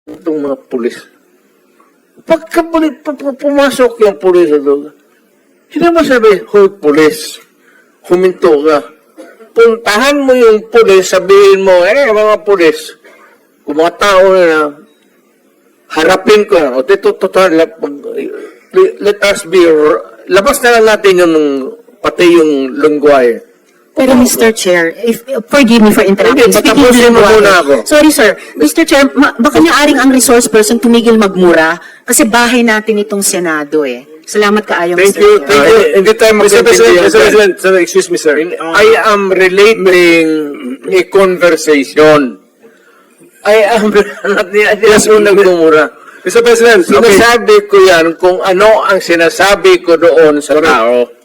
itong mga pulis. Pagka pumasok yung pulis sa doon, hindi mo sabi, hoy pulis, huminto ka. Puntahan mo yung pulis, sabihin mo, mga pulis, kung mga tao na harapin ko, o total, let us be, labas na lang natin yung, pati yung lungguay. Pero Mr. Chair, forgive me for interrupting. Hindi, Speaking patapusin mo of muna ako. Sorry sir, Mr. Chair, baka naaring ang resource person tumigil magmura kasi bahay natin itong Senado eh. Salamat kaayo, Thank Mr. you, Chair. thank you. Hindi tayo Mr. President, magkaintindihan. Mr. President, sir, excuse me, sir. I am relating a conversation. I am yes, nagmumura. Mr. President, okay. Sinasabi ko yan kung ano ang sinasabi ko doon sa tao.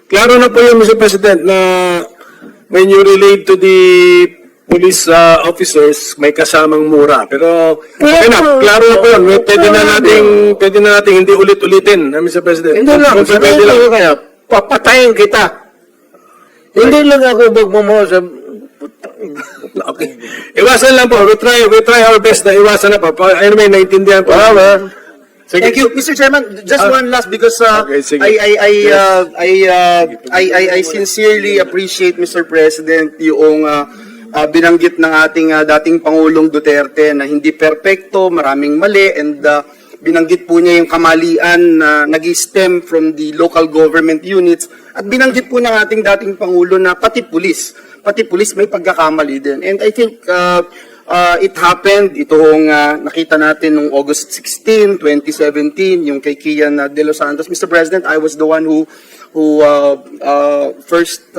Klaro na po yun, Mr. President, na when you relate to the police officers, may kasamang mura. Pero, okay na, klaro na po yun. Pwede na nating hindi ulit-ulitin, Mr. President. Hindi lang, Kung sabihin pwede lang. ko kaya, papatayin kita. Hindi lang ako magmumuha sa... Okay. Iwasan lang po. We try our best na iwasan na po. Anyway, naintindihan po. Sige. Thank you, Mr. Chairman. Just one last because Okay, sige. I sincerely appreciate, Mr. President, yung binanggit ng ating dating Pangulong Duterte na hindi perpekto, maraming mali, and binanggit po niya yung kamalian na nag-stem from the local government units, at binanggit po ng ating dating Pangulo na pati pulis may pagkakamali din. And I think it happened, itong nakita natin noong August 16, 2017, yung kay Kian De Los Santos. Mr. President, I was the one who first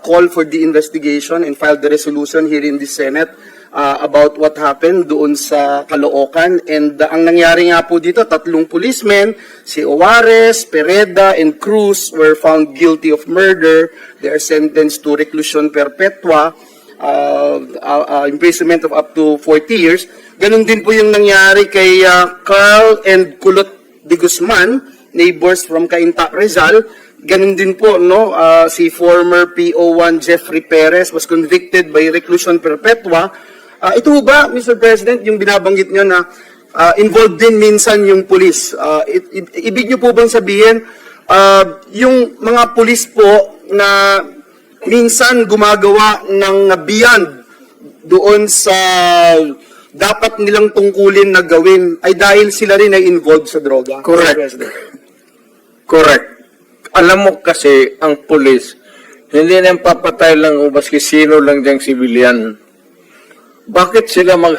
called for the investigation and filed the resolution here in the Senate about what happened doon sa Caloocan. And ang nangyari nga po dito, 3 policemen, si Juarez, Pereda, and Cruz were found guilty of murder. They are sentenced to reclusion perpetua, imprisonment of up to 40 years. Ganun din po yung nangyari kay Carl and Kulot de Guzman, neighbors from Cainta, Rizal. Ganun din po, no? Si former PO1 Jeffrey Perez was convicted by reclusion perpetua. Ito ba, Mr. President, yung binabanggit nyo na involved din minsan yung pulis? Ibig nyo po bang sabihin, yung mga pulis po na minsan gumagawa ng beyond doon sa dapat nilang tungkulin na gawin ay dahil sila rin ay involved sa droga? Correct. Correct. Alam mo kasi, ang pulis, hindi na papatay lang o maski sino lang diyang sibilyan. Bakit sila